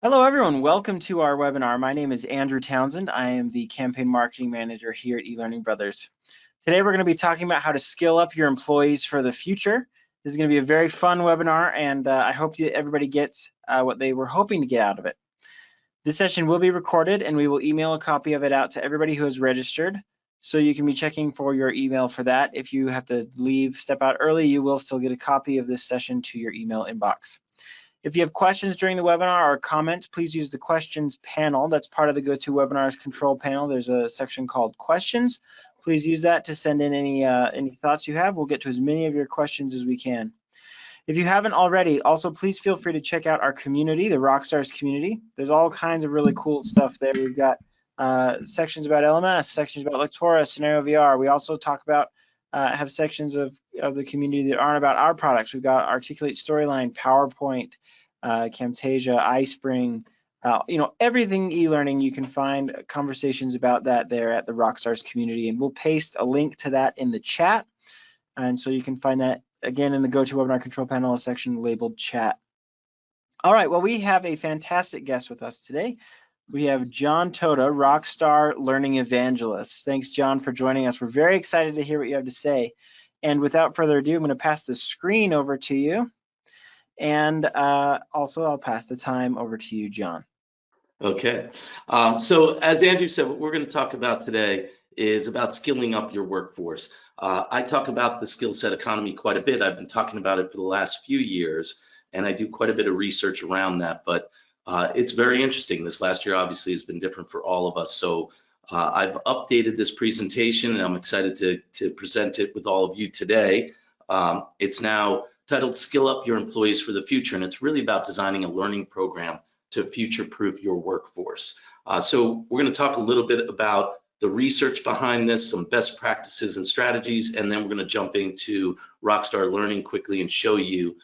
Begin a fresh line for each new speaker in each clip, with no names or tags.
Hello, everyone. Welcome to our webinar. My name is Andrew Townsend. I am the Campaign Marketing Manager here at eLearning Brothers. Today, we're going to be talking about how to skill up your employees for the future. This is going to be a very fun webinar, and I hope everybody gets what they were hoping to get out of it. This session will be recorded, and we will email a copy of it out to everybody who has registered. So you can be checking for your email for that. If you have to step out early, you will still get a copy of this session to your email inbox. If you have questions during the webinar or comments, please use the questions panel. That's part of the GoToWebinar's control panel. There's a section called questions. Please use that to send in any thoughts you have. We'll get to as many of your questions as we can. If you haven't already, also please feel free to check out our community, the Rockstars community. There's all kinds of really cool stuff there. We've got sections about LMS, sections about Lectora, Scenario VR. We also talk about have sections of the community that aren't about our products. We've got Articulate Storyline, PowerPoint, Camtasia, iSpring, everything e-learning. You can find conversations about that there at the Rockstars community, and we'll paste a link to that in the chat. And so you can find that again in the GoToWebinar control panel, a section labeled chat. All right, well, we have a fantastic guest with us today. We have John Toda, Rockstar Learning Evangelist. Thanks, John, for joining us. We're very excited to hear what you have to say. And without further ado, I'm going to pass the screen over to you. And also, I'll pass the time over to you, John.
Okay. So as Andrew said, what we're going to talk about today is about skilling up your workforce. I talk about the skill set economy quite a bit. I've been talking about it for the last few years, and I do quite a bit of research around that. But it's very interesting. This last year obviously has been different for all of us. So I've updated this presentation, and I'm excited to present it with all of you today. It's now titled Skill Up Your Employees for the Future, and it's really about designing a learning program to future-proof your workforce. So we're going to talk a little bit about the research behind this, some best practices and strategies, and then we're going to jump into Rockstar Learning quickly and show you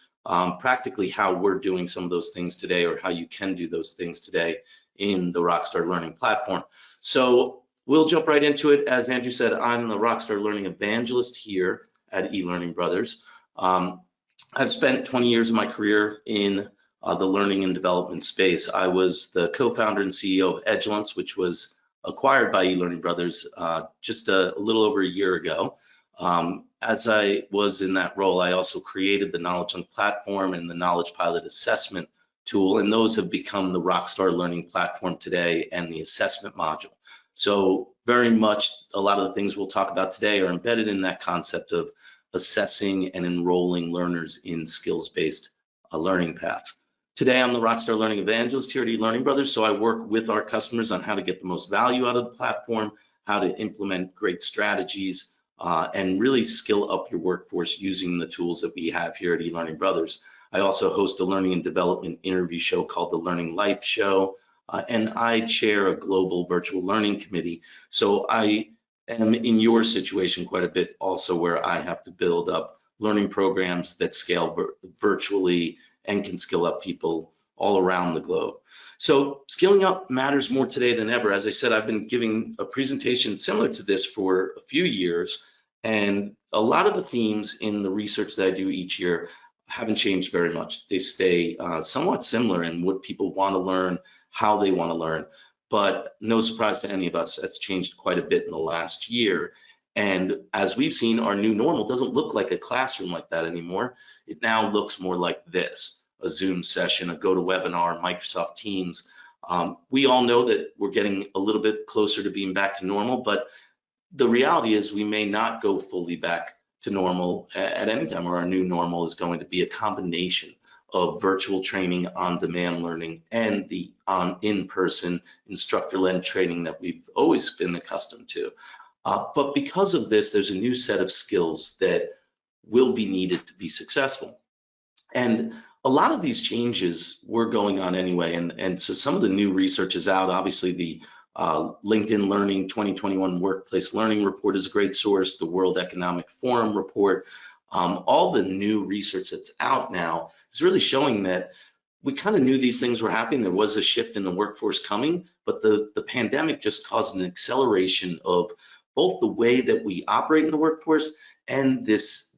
practically how we're doing some of those things today, or how you can do those things today in the Rockstar Learning platform. So we'll jump right into it. As Andrew said, I'm the Rockstar Learning Evangelist here at eLearning Brothers. I've spent 20 years of my career in the learning and development space. I was the co-founder and CEO of Edgelance, which was acquired by eLearning Brothers just a little over a year ago. As I was in that role, I also created the Knowledge Link platform and the Knowledge Pilot assessment tool, and those have become the Rockstar Learning platform today and the assessment module. So very much a lot of the things we'll talk about today are embedded in that concept of assessing and enrolling learners in skills-based learning paths. Today, I'm the Rockstar Learning Evangelist here at eLearning Brothers, so I work with our customers on how to get the most value out of the platform, how to implement great strategies, and really skill up your workforce using the tools that we have here at eLearning Brothers. I also host a learning and development interview show called the Learning Life Show, and I chair a global virtual learning committee. So I am in your situation quite a bit also, where I have to build up learning programs that scale virtually and can skill up people all around the globe. So skilling up matters more today than ever. As I said, I've been giving a presentation similar to this for a few years, and a lot of the themes in the research that I do each year haven't changed very much. They stay somewhat similar in what people want to learn, how they want to learn, but no surprise to any of us, that's changed quite a bit in the last year. And as we've seen, our new normal doesn't look like a classroom like that anymore. It now looks more like this: a Zoom session, a GoToWebinar, Microsoft Teams. We all know that we're getting a little bit closer to being back to normal, but the reality is we may not go fully back to normal at any time, or our new normal is going to be a combination of virtual training, on-demand learning, and the in-person instructor-led training that we've always been accustomed to. But because of this, there's a new set of skills that will be needed to be successful. And a lot of these changes were going on anyway, and so some of the new research is out. Obviously, the LinkedIn Learning 2021 Workplace Learning Report is a great source, the World Economic Forum report. All the new research that's out now is really showing that we kind of knew these things were happening. There was a shift in the workforce coming, but the pandemic just caused an acceleration of both the way that we operate in the workforce and this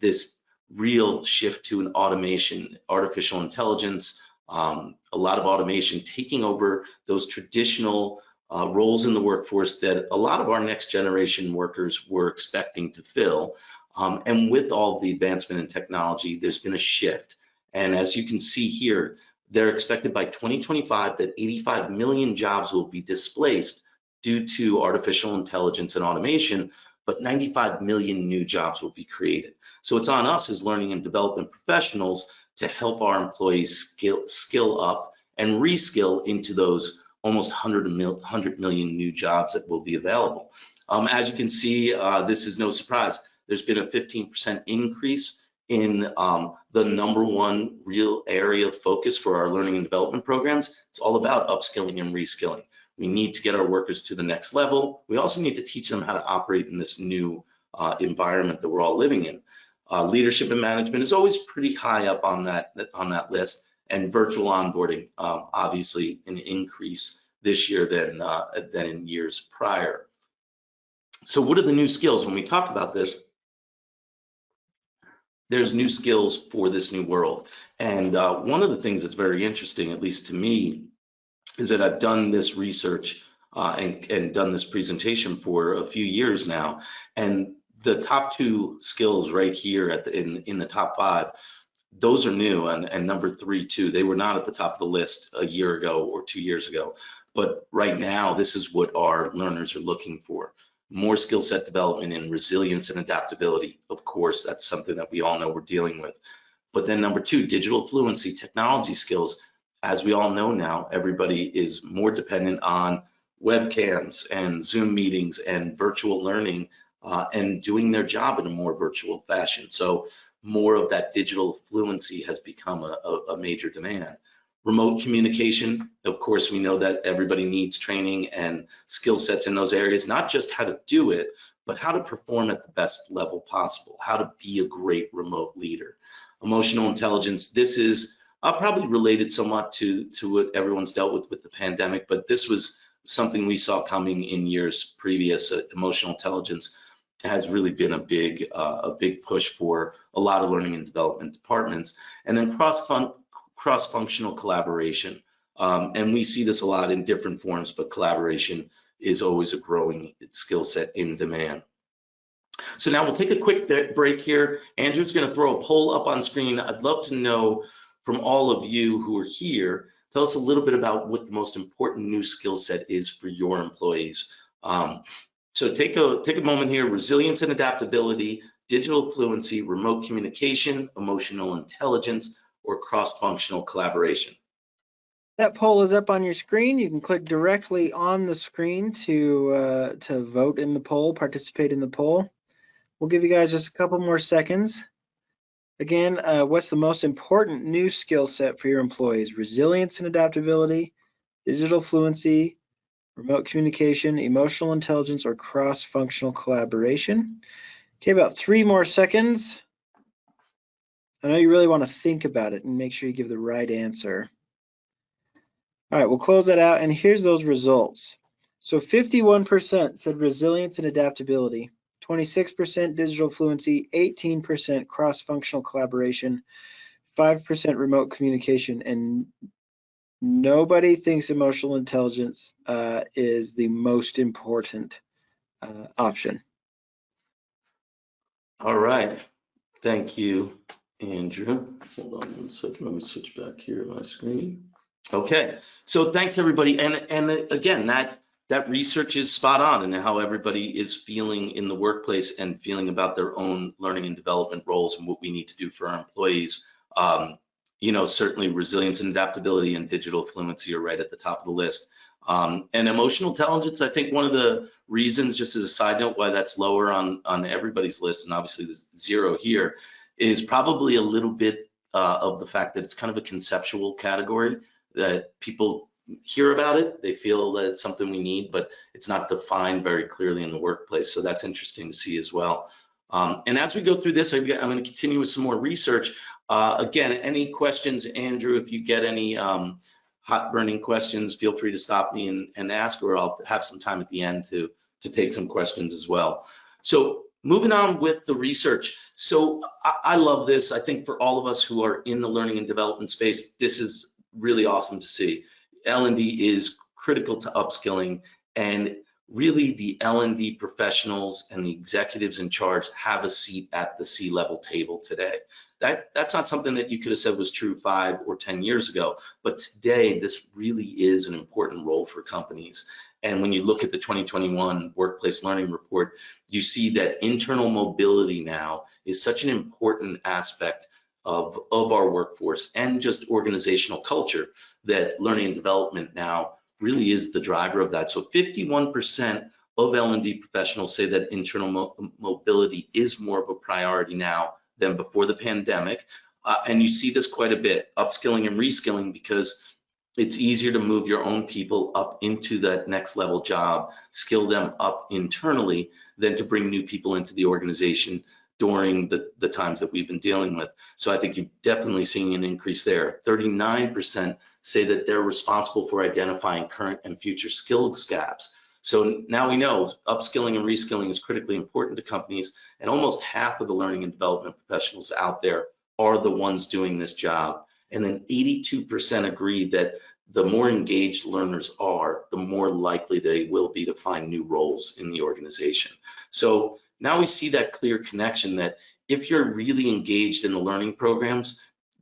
real shift to an automation, artificial intelligence, a lot of automation, taking over those traditional roles in the workforce that a lot of our next generation workers were expecting to fill. And with all the advancement in technology, there's been a shift. And as you can see here, they're expected by 2025 that 85 million jobs will be displaced due to artificial intelligence and automation, but 95 million new jobs will be created. So it's on us as learning and development professionals to help our employees skill up and reskill into those almost 100 million new jobs that will be available. As you can see, this is no surprise. There's been a 15% increase in the #1 real area of focus for our learning and development programs. It's all about upskilling and reskilling. We need to get our workers to the next level. We also need to teach them how to operate in this new environment that we're all living in. Leadership and management is always pretty high up on that list, and virtual onboarding, obviously an increase this year than in years prior. So what are the new skills? When we talk about this, there's new skills for this new world. And one of the things that's very interesting, at least to me, is that I've done this research and done this presentation for a few years now. And the top 2 skills right here in the top 5, those are new, and number 3 too. They were not at the top of the list a year ago or 2 years ago. But right now, this is what our learners are looking for. More skill set development in resilience and adaptability. Of course, that's something that we all know we're dealing with. But then number 2, digital fluency, technology skills. As we all know now, everybody is more dependent on webcams and Zoom meetings and virtual learning and doing their job in a more virtual fashion. So more of that digital fluency has become a major demand. Remote communication, of course, we know that everybody needs training and skill sets in those areas, not just how to do it, but how to perform at the best level possible, how to be a great remote leader. Emotional intelligence, this is probably related somewhat to what everyone's dealt with the pandemic, but this was something we saw coming in years previous. Emotional intelligence has really been a big push for a lot of learning and development departments. And then cross-functional collaboration. And we see this a lot in different forms, but collaboration is always a growing skill set in demand. So now we'll take a quick break here. Andrew's going to throw a poll up on screen. I'd love to know from all of you who are here, tell us a little bit about what the most important new skill set is for your employees. So take a moment here. Resilience and adaptability, digital fluency, remote communication, emotional intelligence, or cross-functional collaboration.
That poll is up on your screen. You can click directly on the screen to vote in the poll, participate in the poll. We'll give you guys just a couple more seconds. Again, what's the most important new skill set for your employees? Resilience and adaptability, digital fluency, remote communication, emotional intelligence, or cross-functional collaboration. Okay, about 3 more seconds. I know you really want to think about it and make sure you give the right answer. All right, we'll close that out, and here's those results. So 51% said resilience and adaptability, 26% digital fluency, 18% cross-functional collaboration, 5% remote communication, and nobody thinks emotional intelligence is the most important option.
All right, thank you, Andrew. Hold on 1 second, let me switch back here to my screen. Okay, so thanks everybody, and again, that research is spot on in how everybody is feeling in the workplace and feeling about their own learning and development roles and what we need to do for our employees. You know, certainly resilience and adaptability and digital fluency are right at the top of the list. And emotional intelligence, I think one of the reasons, just as a side note, why that's lower on everybody's list, and obviously there's 0 here, is probably a little bit of the fact that it's kind of a conceptual category, that people hear about it, they feel that it's something we need, but it's not defined very clearly in the workplace. So that's interesting to see as well. And as we go through this, I'm going to continue with some more research. Again, any questions, Andrew, if you get any hot burning questions, feel free to stop me and ask, or I'll have some time at the end to take some questions as well. So moving on with the research. So I love this. I think for all of us who are in the learning and development space, this is really awesome to see. L&D is critical to upskilling, and really the L&D professionals and the executives in charge have a seat at the C-level table today. That's not something that you could have said was true 5 or 10 years ago, but today this really is an important role for companies. And when you look at the 2021 Workplace Learning Report, you see that internal mobility now is such an important aspect of our workforce and just organizational culture, that learning and development now really is the driver of that. So 51% of L&D professionals say that internal mobility is more of a priority now than before the pandemic. And you see this quite a bit, upskilling and reskilling, because it's easier to move your own people up into that next level job, skill them up internally, than to bring new people into the organization during the times that we've been dealing with. So I think you're definitely seeing an increase there. 39% say that they're responsible for identifying current and future skills gaps. So now we know upskilling and reskilling is critically important to companies, and almost half of the learning and development professionals out there are the ones doing this job. And then 82% agree that the more engaged learners are, the more likely they will be to find new roles in the organization. So now we see that clear connection that if you're really engaged in the learning programs,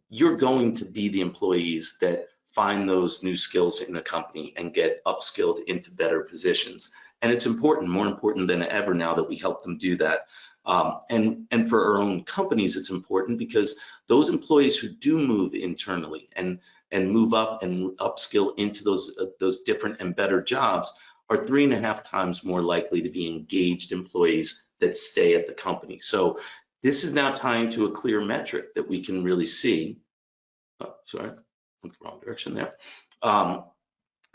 you're going to be the employees that find those new skills in the company and get upskilled into better positions. And it's important, more important than ever now, that we help them do that. And for our own companies, it's important because those employees who do move internally and move up and upskill into those different and better jobs are 3.5 times more likely to be engaged employees that stay at the company. So this is now tying to a clear metric that we can really see. Oh, sorry, went the wrong direction there.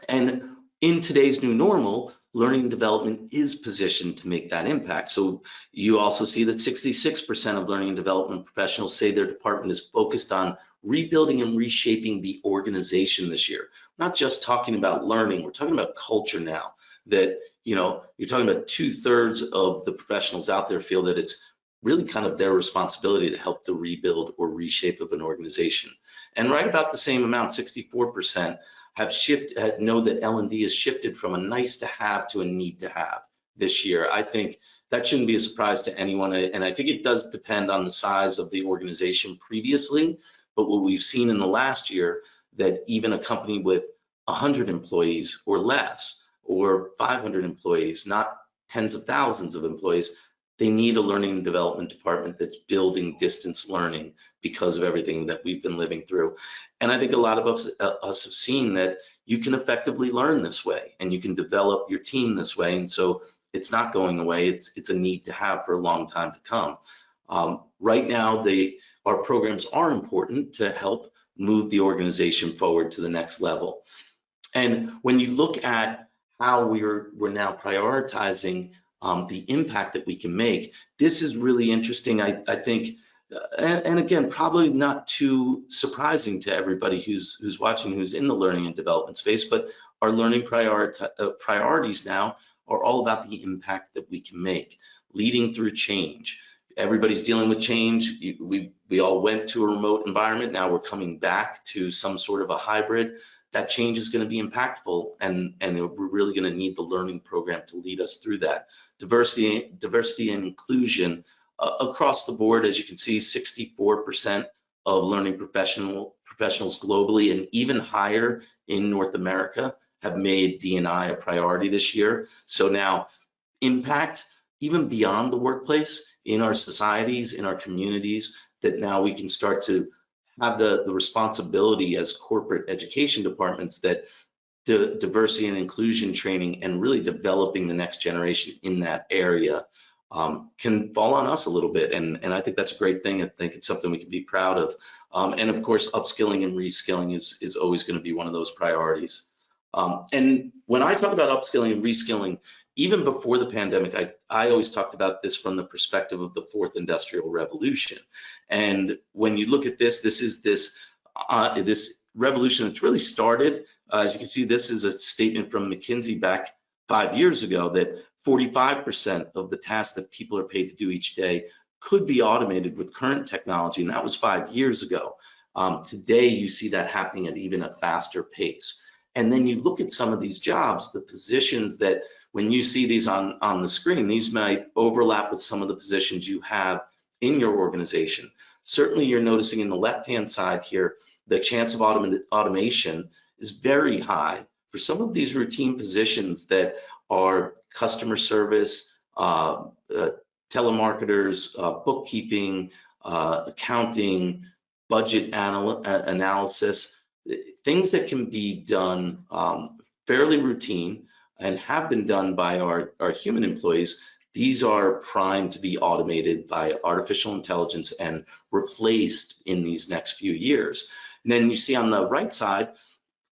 And in today's new normal, learning and development is positioned to make that impact. So you also see that 66% of learning and development professionals say their department is focused on rebuilding and reshaping the organization this year. We're not just talking about learning, we're talking about culture now. That, you know, you're talking about 2/3 of the professionals out there feel that it's really kind of their responsibility to help the rebuild or reshape of an organization. And right about the same amount, 64%, know that L&D has shifted from a nice to have to a need to have this year. I think that shouldn't be a surprise to anyone, and I think it does depend on the size of the organization previously, but what we've seen in the last year, that even a company with 100 employees or less, or 500 employees, not tens of thousands of employees, they need a learning and development department that's building distance learning because of everything that we've been living through. And I think a lot of us have seen that you can effectively learn this way and you can develop your team this way. And so it's not going away. It's a need to have for a long time to come. Right now, our programs are important to help move the organization forward to the next level. And when you look at how we're now prioritizing the impact that we can make, this is really interesting. I think, and again, probably not too surprising to everybody who's watching, who's in the learning and development space, but our learning priorities now are all about the impact that we can make, leading through change. Everybody's dealing with change. We all went to a remote environment. Now we're coming back to some sort of a hybrid. That change is going to be impactful, and we're really going to need the learning program to lead us through that. Diversity and inclusion across the board, as you can see, 64% of learning professionals globally, and even higher in North America, have made D&I a priority this year. So now impact even beyond the workplace, in our societies, in our communities, that now we can start to have the responsibility as corporate education departments that the diversity and inclusion training and really developing the next generation in that area can fall on us a little bit. And I think that's a great thing. I think it's something we can be proud of. And of course, upskilling and reskilling is always going to be one of those priorities. And when I talk about upskilling and reskilling, even before the pandemic, I always talked about this from the perspective of the fourth industrial revolution. And when you look at this is this revolution that's really started. As you can see, this is a statement from McKinsey back 5 years ago, that 45% of the tasks that people are paid to do each day could be automated with current technology, and that was 5 years ago. Today, you see that happening at even a faster pace. And then you look at some of these jobs, the positions that when you see these on the screen, these might overlap with some of the positions you have in your organization. Certainly, you're noticing in the left-hand side here, the chance of automation is very high for some of these routine positions that are customer service, telemarketers, bookkeeping, accounting, budget analysis, things that can be done fairly routine and have been done by our human employees. These are primed to be automated by artificial intelligence and replaced in these next few years. And then you see on the right side,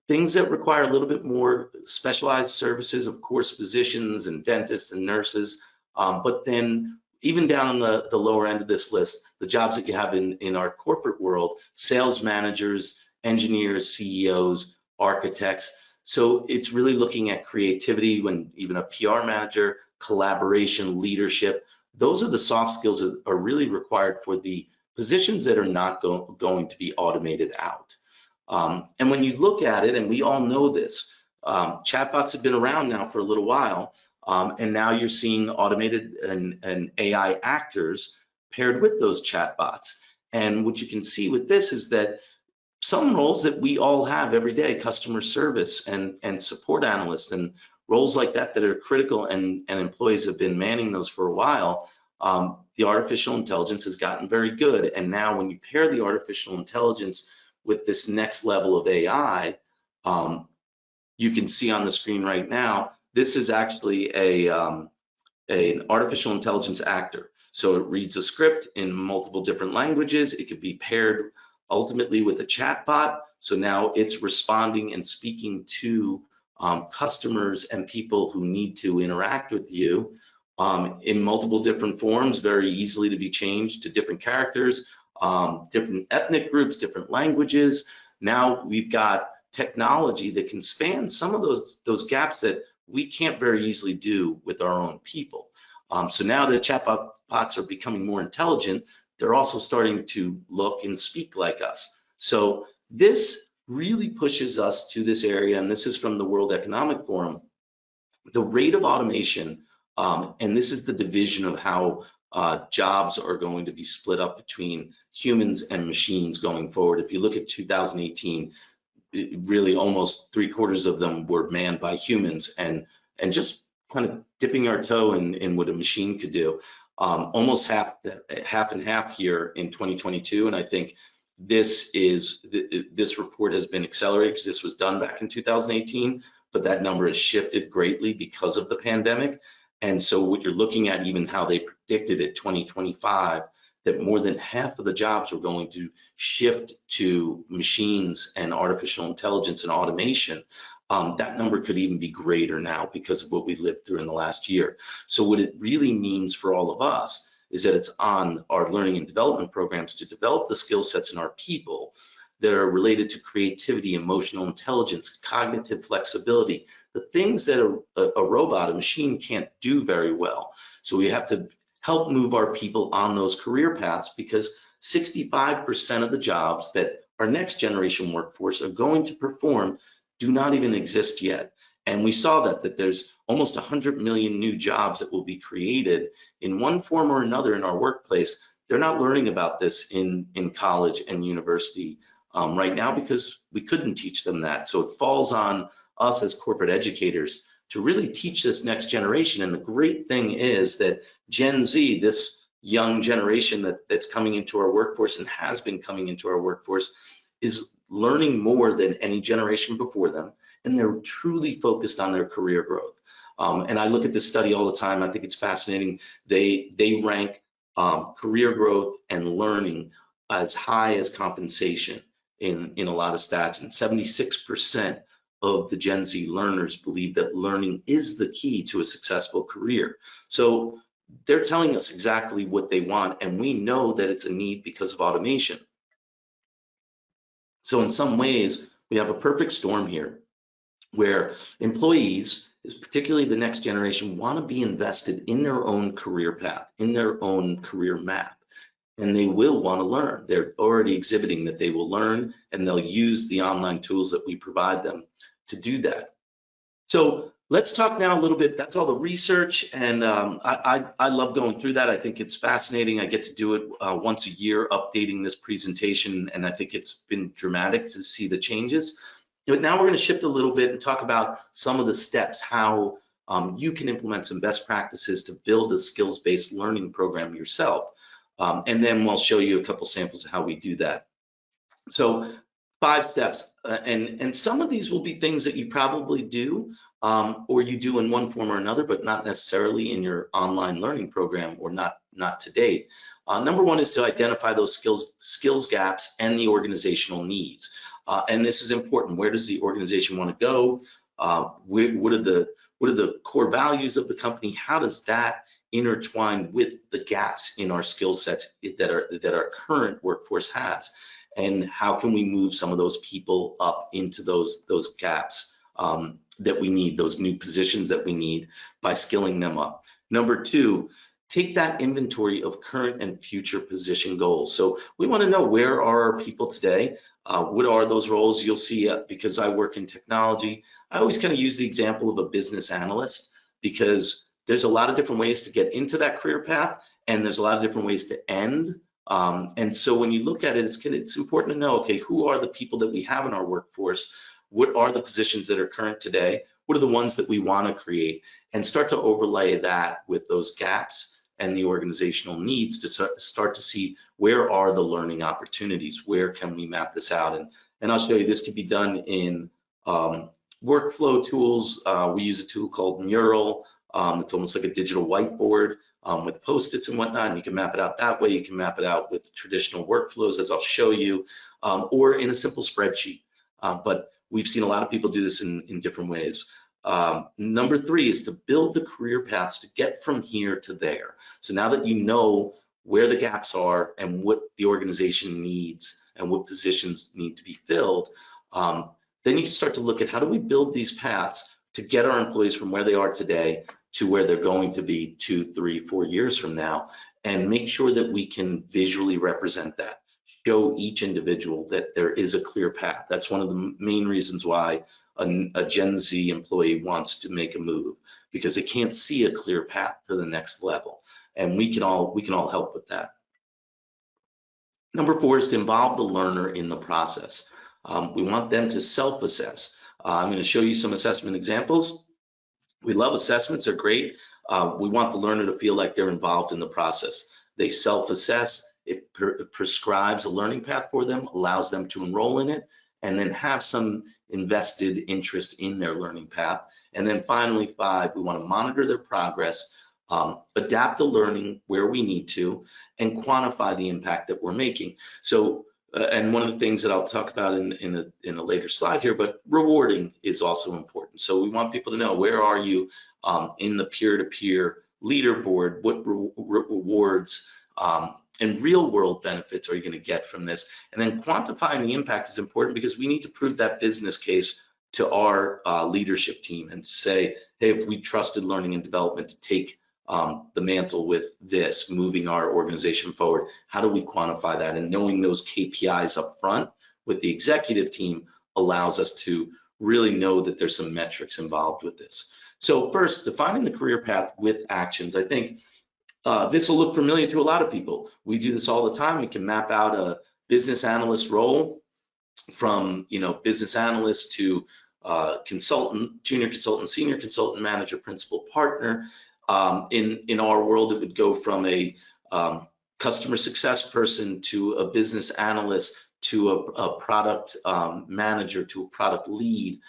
things that require a little bit more specialized services, of course, physicians and dentists and nurses, but then even down on the lower end of this list, the jobs that you have in our corporate world, sales managers, engineers, CEOs, architects. So it's really looking at creativity, when even a PR manager, collaboration, leadership. Those are the soft skills that are really required for the positions that are not going to be automated out. And when you look at it, and we all know this, chatbots have been around now for a little while, and now you're seeing automated and AI actors paired with those chatbots. And what you can see with this is that some roles that we all have every day, customer service and support analysts and roles like that that are critical, and employees have been manning those for a while, the artificial intelligence has gotten very good. And now when you pair the artificial intelligence with this next level of AI, you can see on the screen right now, this is actually an artificial intelligence actor. So it reads a script in multiple different languages. It could be paired ultimately with a chatbot. So now it's responding and speaking to customers and people who need to interact with you in multiple different forms, very easily to be changed to different characters, different ethnic groups, different languages. Now we've got technology that can span some of those gaps that we can't very easily do with our own people. So now that chatbots are becoming more intelligent, they're also starting to look and speak like us. So this really pushes us to this area, and this is from the World Economic Forum. The rate of automation, and this is the division of how jobs are going to be split up between humans and machines going forward. If you look at 2018, really almost 3/4 of them were manned by humans, and just kind of dipping our toe in what a machine could do. Almost half and half here in 2022, and I think this report has been accelerated because this was done back in 2018, but that number has shifted greatly because of the pandemic. And so what you're looking at, even how they predicted at 2025, that more than half of the jobs are going to shift to machines and artificial intelligence and automation. That number could even be greater now because of what we lived through in the last year. So what it really means for all of us is that it's on our learning and development programs to develop the skill sets in our people that are related to creativity, emotional intelligence, cognitive flexibility, the things that a robot, a machine can't do very well. So we have to help move our people on those career paths, because 65% of the jobs that our next generation workforce are going to perform do not even exist yet. And we saw that there's almost 100 million new jobs that will be created in one form or another in our workplace. They're not learning about this in college and university right now because we couldn't teach them that. So it falls on us as corporate educators to really teach this next generation. And the great thing is that Gen Z, this young generation that's coming into our workforce and has been coming into our workforce, is learning more than any generation before them, and they're truly focused on their career growth. And I look at this study all the time. I think it's fascinating. They rank career growth and learning as high as compensation in a lot of stats, and 76% of the Gen Z learners believe that learning is the key to a successful career. So they're telling us exactly what they want, and we know that it's a need because of automation. So in some ways, we have a perfect storm here where employees, particularly the next generation, want to be invested in their own career path, in their own career map. and they will want to learn. They're already exhibiting that they will learn, and they'll use the online tools that we provide them to do that. So let's talk now a little bit. That's all the research, and I love going through that. I think it's fascinating. I get to do it once a year, updating this presentation, and I think it's been dramatic to see the changes. But now we're going to shift a little bit and talk about some of the steps, how you can implement some best practices to build a skills-based learning program yourself. And then we'll show you a couple samples of how we do that. So 5 steps, and some of these will be things that you probably do or you do in one form or another, but not necessarily in your online learning program, or not to date. Number 1 is to identify those skills gaps and the organizational needs. And this is important. Where does the organization want to go? What are the core values of the company? How does that intertwine with the gaps in our skill sets that our current workforce has? And how can we move some of those people up into those gaps that we need, those new positions that we need, by skilling them up? Number 2, take that inventory of current and future position goals. So we want to know, where are our people today? What are those roles? You'll see, because I work in technology, I always kind of use the example of a business analyst, because there's a lot of different ways to get into that career path, and there's a lot of different ways to end. And so when you look at it, it's important to know, okay, who are the people that we have in our workforce? What are the positions that are current today? What are the ones that we want to create? And start to overlay that with those gaps and the organizational needs to start to see, where are the learning opportunities? Where can we map this out? And I'll show you, this can be done in workflow tools. We use a tool called Mural. It's almost like a digital whiteboard with Post-its and whatnot, and you can map it out that way. You can map it out with traditional workflows, as I'll show you, or in a simple spreadsheet. But we've seen a lot of people do this in different ways. Number 3 is to build the career paths to get from here to there. So now that you know where the gaps are and what the organization needs and what positions need to be filled, then you can start to look at, how do we build these paths to get our employees from where they are today to where they're going to be 2, 3, 4 years from now, and make sure that we can visually represent that. Show each individual that there is a clear path. That's one of the main reasons why a Gen Z employee wants to make a move, because they can't see a clear path to the next level, and we can all help with that. Number 4 is to involve the learner in the process. We want them to self-assess. I'm going to show you some assessment examples. We love assessments, they're great. We want the learner to feel like they're involved in the process. They self-assess. It prescribes a learning path for them, allows them to enroll in it, and then have some invested interest in their learning path. And then finally, 5, we want to monitor their progress, adapt the learning where we need to, and quantify the impact that we're making. So, and one of the things that I'll talk about in a later slide here, but rewarding is also important. So we want people to know, where are you in the peer-to-peer leaderboard? What rewards and real world benefits are you going to get from this? And then quantifying the impact is important, because we need to prove that business case to our leadership team and say, hey, if we trusted learning and development to take the mantle with this, moving our organization forward, how do we quantify that? And knowing those KPIs up front with the executive team allows us to really know that there's some metrics involved with this. So first, defining the career path with actions. I think this will look familiar to a lot of people. We do this all the time. We can map out a business analyst role from, business analyst to consultant, junior consultant, senior consultant, manager, principal, partner. In our world, it would go from a customer success person to a business analyst to a product manager to a product lead.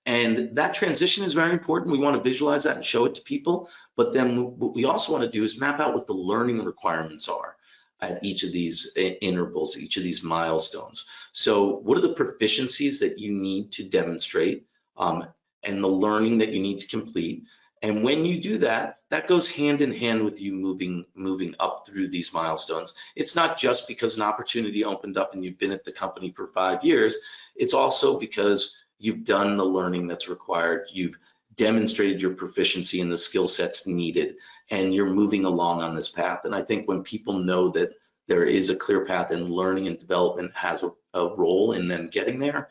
And that transition is very important. We want to visualize that and show it to people. But then what we also want to do is map out what the learning requirements are at each of these intervals, each of these milestones. So what are the proficiencies that you need to demonstrate and the learning that you need to complete? And when you do that, that goes hand in hand with you moving up through these milestones. It's not just because an opportunity opened up and you've been at the company for 5 years. It's also because you've done the learning that's required. You've demonstrated your proficiency in the skill sets needed, and you're moving along on this path. And I think when people know that there is a clear path and learning and development has a role in them getting there,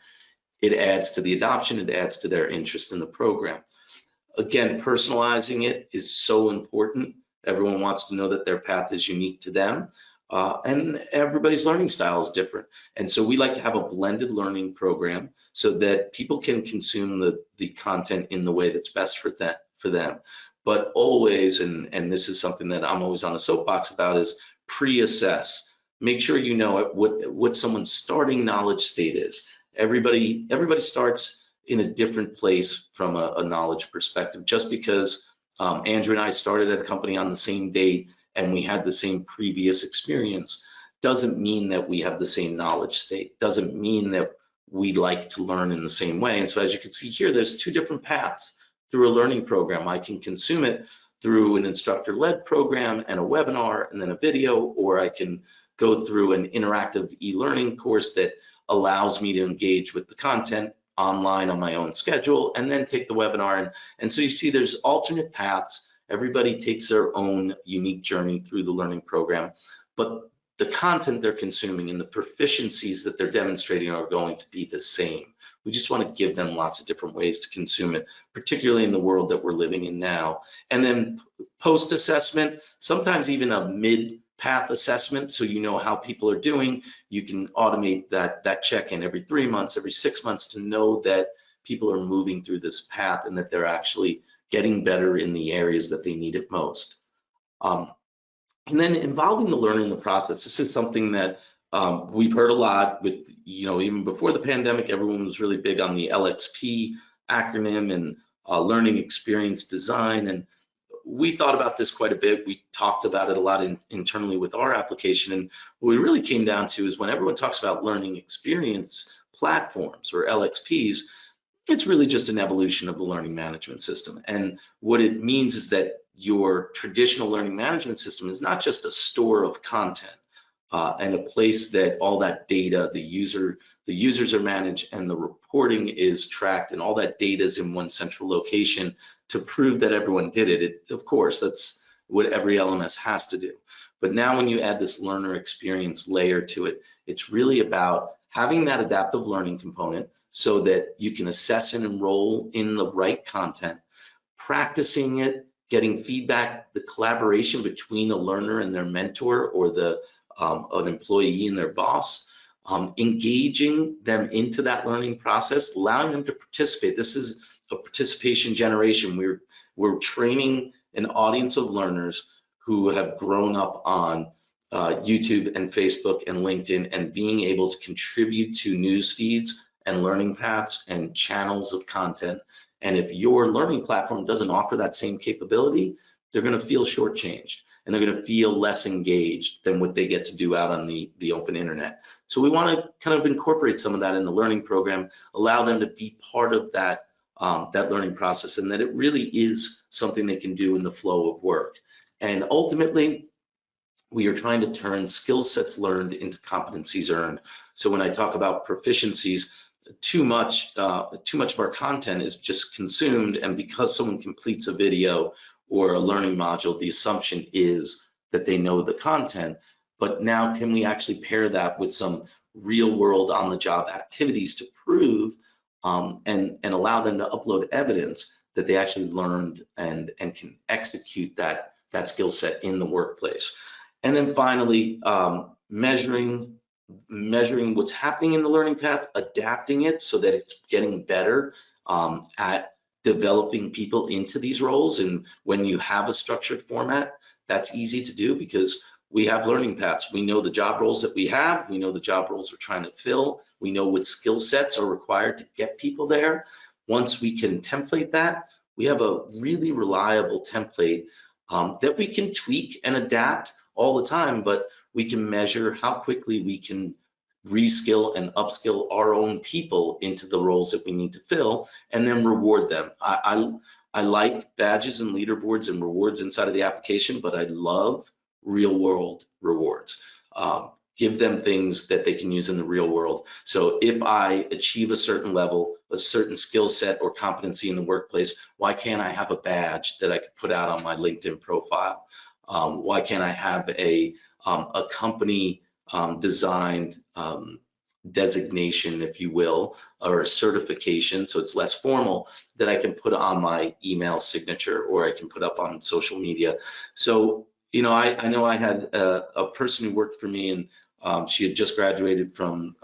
it adds to the adoption, it adds to their interest in the program. Again, personalizing it is so important. Everyone wants to know that their path is unique to them, and everybody's learning style is different. And so we like to have a blended learning program so that people can consume the content in the way that's best for them. But always, and this is something that I'm always on a soapbox about, is pre-assess. Make sure you know what someone's starting knowledge state is. Everybody starts in a different place from a knowledge perspective. Just because Andrew and I started at a company on the same date and we had the same previous experience doesn't mean that we have the same knowledge state, doesn't mean that we like to learn in the same way. And so as you can see here, there's two different paths through a learning program. I can consume it through an instructor-led program and a webinar and then a video, or I can go through an interactive e-learning course that allows me to engage with the content online on my own schedule and then take the webinar. And so you see there's alternate paths. Everybody takes their own unique journey through the learning program, but the content they're consuming and the proficiencies that they're demonstrating are going to be the same. We just want to give them lots of different ways to consume it, particularly in the world that we're living in now. And then post-assessment, sometimes even a mid-path assessment, so you know how people are doing. You can automate that check-in every 3 months, every 6 months to know that people are moving through this path and that they're actually getting better in the areas that they need it most. And then involving the learner in the process. This is something that we've heard a lot with, even before the pandemic, everyone was really big on the LXP acronym and learning experience design. And we thought about this quite a bit. We talked about it a lot internally with our application. And what we really came down to is when everyone talks about learning experience platforms or LXPs, it's really just an evolution of the learning management system. And what it means is that your traditional learning management system is not just a store of content and a place that all that data, the users are managed and the reporting is tracked and all that data is in one central location to prove that everyone did it. Of course, that's what every LMS has to do. But now when you add this learner experience layer to it, it's really about having that adaptive learning component so that you can assess and enroll in the right content, practicing it, getting feedback, the collaboration between a learner and their mentor or an employee and their boss, engaging them into that learning process, allowing them to participate. This is a participation generation. We're training an audience of learners who have grown up on YouTube and Facebook and LinkedIn and being able to contribute to news feeds and learning paths and channels of content. And if your learning platform doesn't offer that same capability, they're going to feel shortchanged and they're going to feel less engaged than what they get to do out on the open internet. So we want to kind of incorporate some of that in the learning program, allow them to be part of that learning process, and that it really is something they can do in the flow of work. And ultimately, we are trying to turn skill sets learned into competencies earned. So when I talk about proficiencies, too much of our content is just consumed, and because someone completes a video or a learning module, the assumption is that they know the content. But now can we actually pair that with some real world on the job activities to prove and allow them to upload evidence that they actually learned and can execute that skill set in the workplace. And then finally, measuring what's happening in the learning path, adapting it so that it's getting better at developing people into these roles. And when you have a structured format, that's easy to do because we have learning paths. We know the job roles that we have. We know the job roles we're trying to fill. We know what skill sets are required to get people there. Once we can template that, we have a really reliable template that we can tweak and adapt all the time, but we can measure how quickly we can reskill and upskill our own people into the roles that we need to fill and then reward them. I like badges and leaderboards and rewards inside of the application, but I love real world rewards. Give them things that they can use in the real world. So if I achieve a certain level, a certain skill set or competency in the workplace, why can't I have a badge that I could put out on my LinkedIn profile? Why can't I have a a company designed designation, if you will, or a certification, so it's less formal, that I can put on my email signature or I can put up on social media. So, you know, I know I had a person who worked for me, and she had just graduated from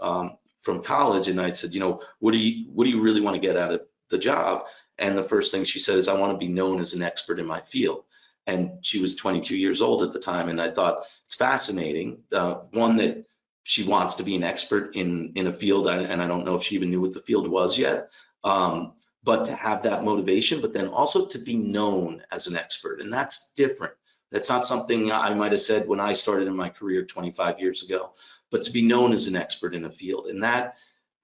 college, and I said, you know, what do you really want to get out of the job? And the first thing she said is, I want to be known as an expert in my field. And she was 22 years old at the time, and I thought it's fascinating. One, that she wants to be an expert in a field, and I don't know if she even knew what the field was yet, but to have that motivation, but then also to be known as an expert, and that's different. That's not something I might have said when I started in my career 25 years ago, but to be known as an expert in a field, and that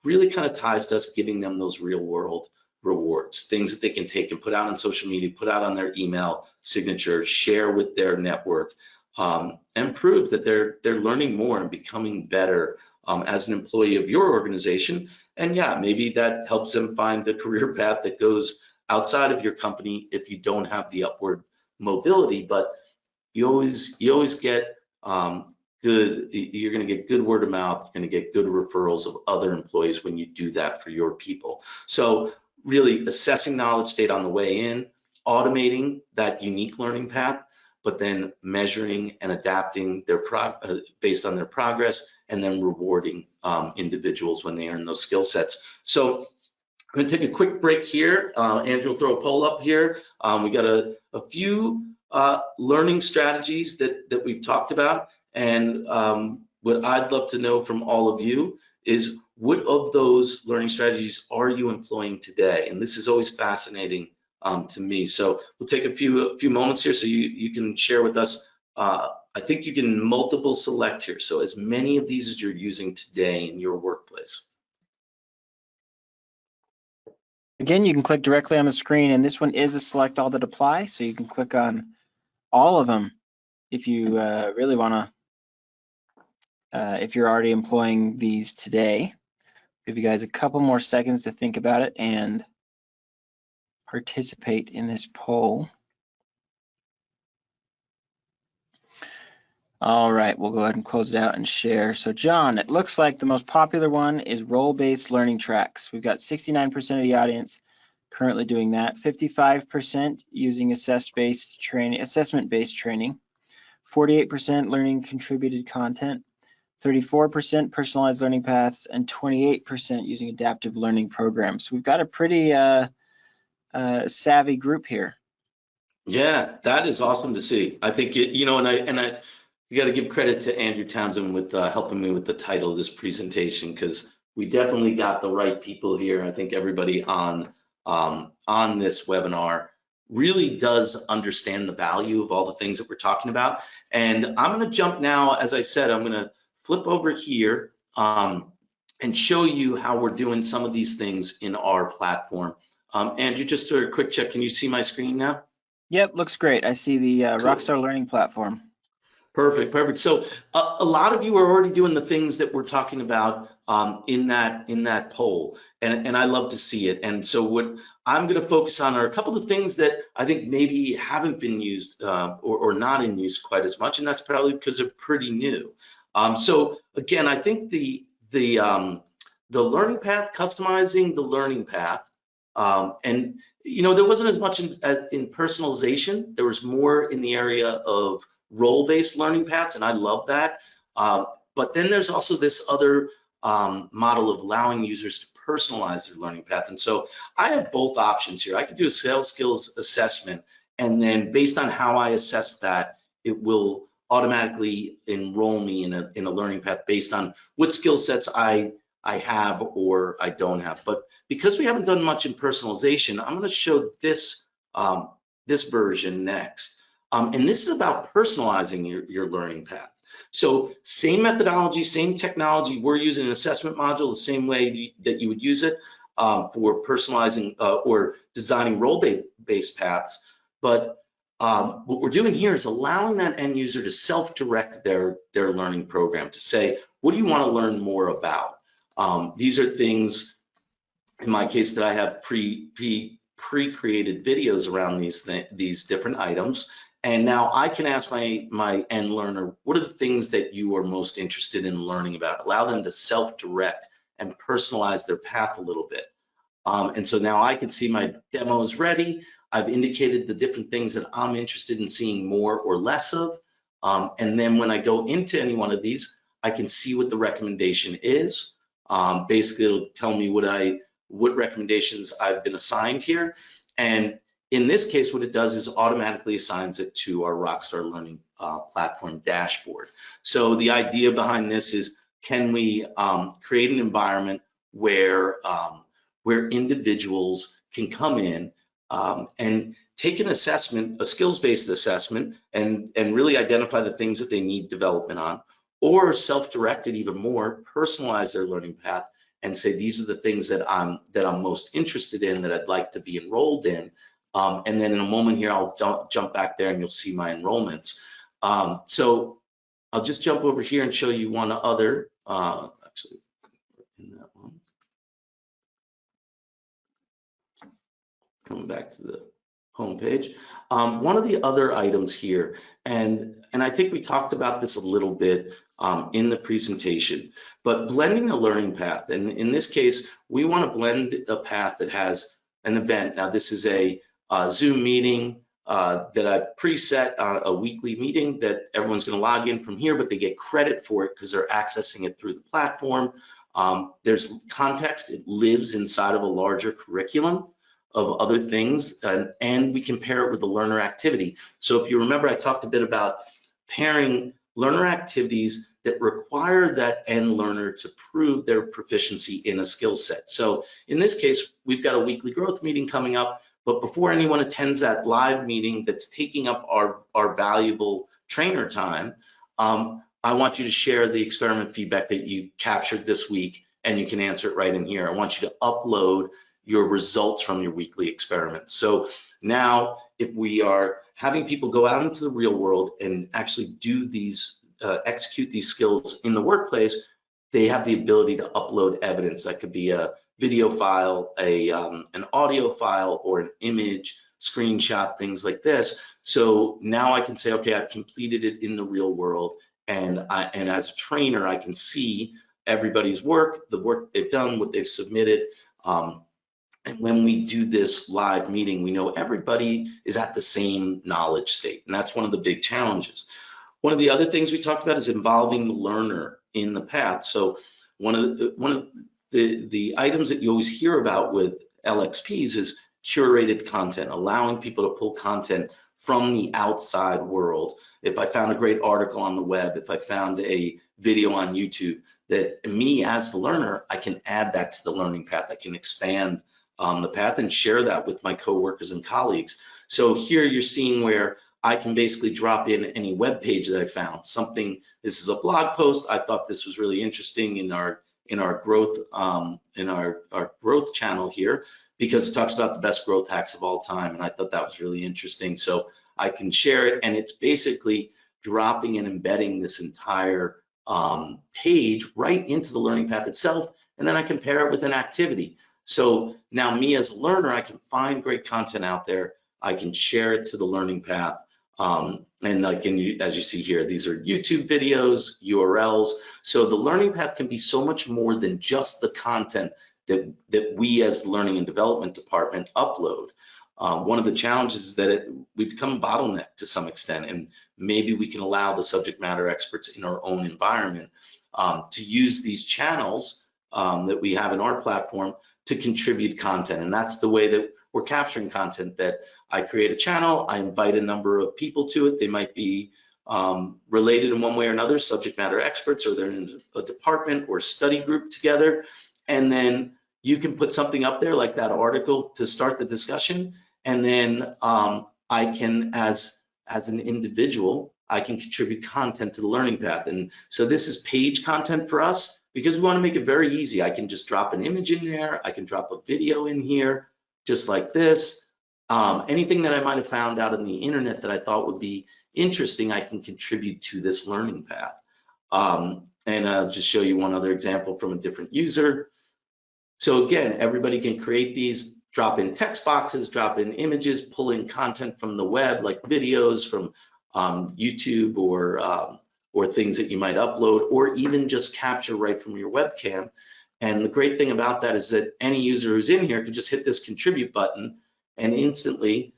really kind of ties to us giving them those real world rewards, things that they can take and put out on social media, put out on their email signature, share with their network, and prove that they're learning more and becoming better as an employee of your organization. And yeah, maybe that helps them find a career path that goes outside of your company if you don't have the upward mobility. But you always get you're going to get good word of mouth, you're going to get good referrals of other employees when you do that for your people. So really assessing knowledge state on the way in, automating that unique learning path, but then measuring and adapting their based on their progress, and then rewarding individuals when they earn those skill sets. So I'm going to take a quick break here. Andrew will throw a poll up here. We got a few learning strategies that we've talked about, and what I'd love to know from all of you is, what of those learning strategies are you employing today? And this is always fascinating to me. So we'll take a few moments here so you can share with us. I think you can multiple select here, so as many of these as you're using today in your workplace.
Again, you can click directly on the screen, and this one is a select all that apply, so you can click on all of them if you really want to, if you're already employing these today. Give you guys a couple more seconds to think about it and participate in this poll. All right, we'll go ahead and close it out and share. So John, it looks like the most popular one is role-based learning tracks. We've got 69% of the audience currently doing that, 55% using assessment-based training, 48% learning contributed content, 34% personalized learning paths, and 28% using adaptive learning programs. We've got a pretty savvy group here.
Yeah, that is awesome to see. I think you know, and you got to give credit to Andrew Townsend with helping me with the title of this presentation, because we definitely got the right people here. I think everybody on this webinar really does understand the value of all the things that we're talking about. And I'm going to jump now, as I said, I'm going to flip over here and show you how we're doing some of these things in our platform. Andrew, just a quick check. Can you see my screen now?
Yep, looks great. I see the
Cool.
Rockstar Learning Platform.
Perfect. So a lot of you are already doing the things that we're talking about in that poll, and I love to see it. And so what I'm going to focus on are a couple of things that I think maybe haven't been used or not in use quite as much, and that's probably because they're pretty new. So again, I think the learning path, customizing the learning path, and you know, there wasn't as much in personalization. There was more in the area of role-based learning paths, and I love that. But then there's also this other model of allowing users to personalize their learning path. And so I have both options here. I could do a sales skills assessment, and then based on how I assess that, it will automatically enroll me in a learning path based on what skill sets I have or I don't have. But because we haven't done much in personalization, I'm going to show this this version next. And this is about personalizing your learning path. So same methodology, same technology. We're using an assessment module the same way that you would use it for personalizing or designing role-based paths. But what we're doing here is allowing that end user to self-direct their learning program, to say, what do you want to learn more about? These are things, in my case, that I have pre-created videos around these different items. And now I can ask my end learner, what are the things that you are most interested in learning about? Allow them to self-direct and personalize their path a little bit. And so now I can see my demos ready. I've indicated the different things that I'm interested in seeing more or less of. And then when I go into any one of these, I can see what the recommendation is. Basically, it'll tell me what recommendations I've been assigned here. And in this case, what it does is automatically assigns it to our Rockstar Learning platform dashboard. So the idea behind this is, can we create an environment where individuals can come in and take an assessment, a skills-based assessment, and really identify the things that they need development on, or self-directed even more, personalize their learning path and say, these are the things that I'm most interested in, that I'd like to be enrolled in. And then in a moment here, I'll jump back there and you'll see my enrollments. So I'll just jump over here and show you one other, actually, in that one. Coming back to the home page. One of the other items here, and I think we talked about this a little bit in the presentation, but blending a learning path. And in this case, we want to blend a path that has an event. Now, this is a Zoom meeting that I've preset, a weekly meeting that everyone's going to log in from here, but they get credit for it because they're accessing it through the platform. There's context. It lives inside of a larger curriculum of other things, and we can pair it with the learner activity. So if you remember, I talked a bit about pairing learner activities that require that end learner to prove their proficiency in a skill set. So in this case, we've got a weekly growth meeting coming up, but before anyone attends that live meeting that's taking up our valuable trainer time, I want you to share the experiment feedback that you captured this week, and you can answer it right in here. I want you to upload your results from your weekly experiments. So now, if we are having people go out into the real world and actually do these, execute these skills in the workplace, they have the ability to upload evidence. That could be a video file, an audio file, or an image, screenshot, things like this. So now I can say, okay, I've completed it in the real world, and as a trainer, I can see everybody's work, the work they've done, what they've submitted. And when we do this live meeting, we know everybody is at the same knowledge state, and that's one of the big challenges. One of the other things we talked about is involving the learner in the path. So one of the items that you always hear about with LXPs is curated content, allowing people to pull content from the outside world. If I found a great article on the web, if I found a video on YouTube, that me as the learner, I can add that to the learning path. I can expand the path and share that with my coworkers and colleagues. So here you're seeing where I can basically drop in any web page that I found. Something, this is a blog post. I thought this was really interesting in our growth our growth channel here, because it talks about the best growth hacks of all time, and I thought that was really interesting. So I can share it, and it's basically dropping and embedding this entire page right into the learning path itself, and then I can pair it with an activity. So now me as a learner, I can find great content out there. I can share it to the learning path. And like as you see here, these are YouTube videos, URLs. So the learning path can be so much more than just the content that we as the learning and development department upload. One of the challenges is that we've become a bottleneck to some extent, and maybe we can allow the subject matter experts in our own environment to use these channels that we have in our platform to contribute content. And that's the way that we're capturing content, that I create a channel, I invite a number of people to it. They might be related in one way or another, subject matter experts, or they're in a department or study group together. And then you can put something up there like that article to start the discussion. And then I can, as an individual, I can contribute content to the learning path. And so this is page content for us, because we want to make it very easy. I can just drop an image in there. I can drop a video in here, just like this. Anything that I might have found out on the internet that I thought would be interesting, I can contribute to this learning path. And I'll just show you one other example from a different user. So again, everybody can create these. drop in text boxes, drop in images, pull in content from the web, like videos from YouTube or things that you might upload, or even just capture right from your webcam. And the great thing about that is that any user who's in here can just hit this contribute button and instantly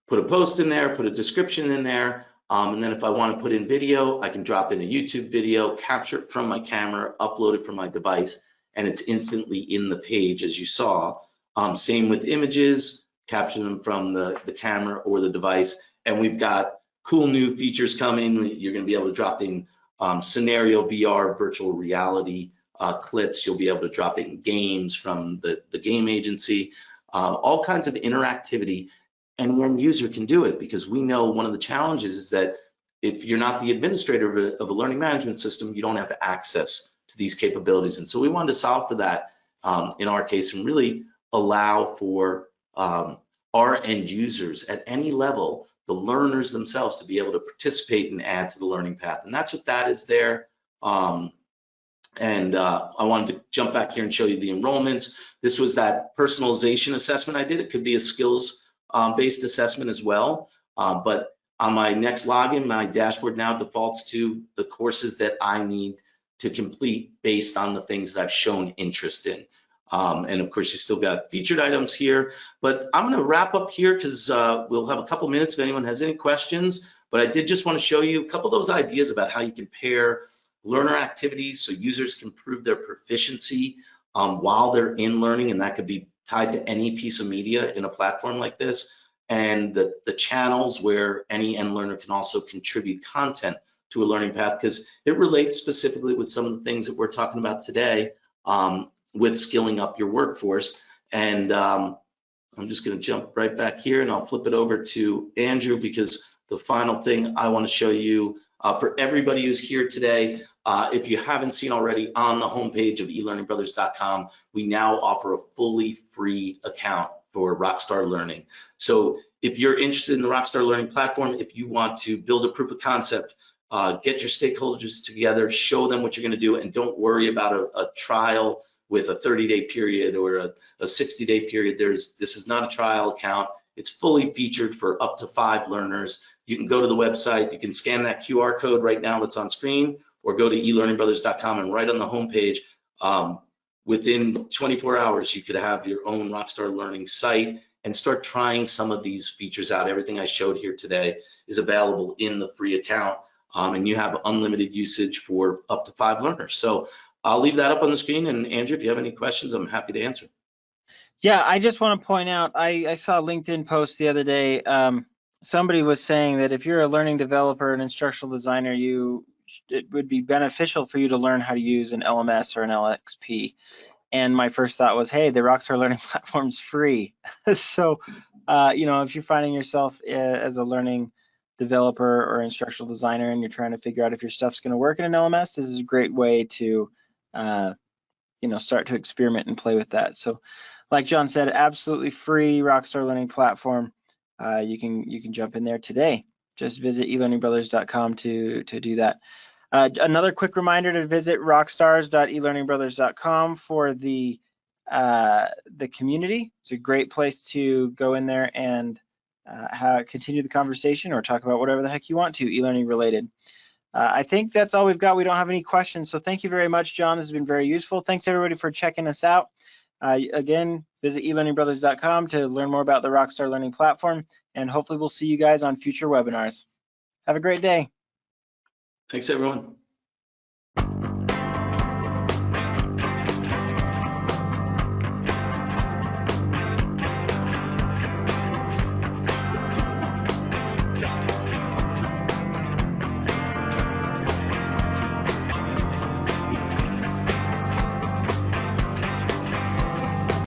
put a post in there, put a description in there, and then if I want to put in video, I can drop in a YouTube video, capture it from my camera, upload it from my device, and it's instantly in the page as you saw. Same with images, capture them from the camera or the device, and we've got cool new features coming. You're going to be able to drop in scenario VR, virtual reality clips. You'll be able to drop in games from the game agency, all kinds of interactivity. And one user can do it, because we know one of the challenges is that if you're not the administrator of a learning management system, you don't have access to these capabilities. And so we wanted to solve for that in our case, and really allow for our end users at any level, the learners themselves, to be able to participate and add to the learning path. And that's what that is there. I wanted to jump back here and show you the enrollments. This was that personalization assessment I did. It could be a skills based assessment as well. But on my next login, my dashboard now defaults to the courses that I need to complete based on the things that I've shown interest in. And of course, you still got featured items here, but I'm going to wrap up here because we'll have a couple minutes if anyone has any questions. But I did just want to show you a couple of those ideas about how you can pair learner activities so users can prove their proficiency while they're in learning, and that could be tied to any piece of media in a platform like this, and the channels where any end learner can also contribute content to a learning path, because it relates specifically with some of the things that we're talking about today with skilling up your workforce. And I'm just going to jump right back here, and I'll flip it over to Andrew, because the final thing I want to show you for everybody who's here today, if you haven't seen already, on the homepage of elearningbrothers.com, we now offer a fully free account for Rockstar Learning. So if you're interested in the Rockstar Learning platform, if you want to build a proof of concept, get your stakeholders together, show them what you're going to do, and don't worry about a trial with a 30-day period or a 60-day period. This is not a trial account. It's fully featured for up to 5 learners. You can go to the website, you can scan that QR code right now that's on screen, or go to elearningbrothers.com, and right on the homepage, within 24 hours, you could have your own Rockstar Learning site and start trying some of these features out. Everything I showed here today is available in the free account, and you have unlimited usage for up to 5 learners. So I'll leave that up on the screen, and Andrew, if you have any questions, I'm happy to answer.
Yeah, I just want to point out, I saw a LinkedIn post the other day. Somebody was saying that if you're a learning developer and instructional designer, it would be beneficial for you to learn how to use an LMS or an LXP. And my first thought was, hey, the Rockstar Learning platform's free. So, if you're finding yourself as a learning developer or instructional designer and you're trying to figure out if your stuff's going to work in an LMS, this is a great way to, start to experiment and play with that. So, like John said, absolutely free Rockstar Learning platform. You can jump in there today. Just visit elearningbrothers.com to do that. Another quick reminder to visit rockstars.elearningbrothers.com for the community. It's a great place to go in there and continue the conversation or talk about whatever the heck you want to, e-learning related. I think that's all we've got. We don't have any questions. So thank you very much, John. This has been very useful. Thanks everybody for checking us out. Again, visit elearningbrothers.com to learn more about the Rockstar Learning platform, and hopefully we'll see you guys on future webinars. Have a great day.
Thanks, everyone.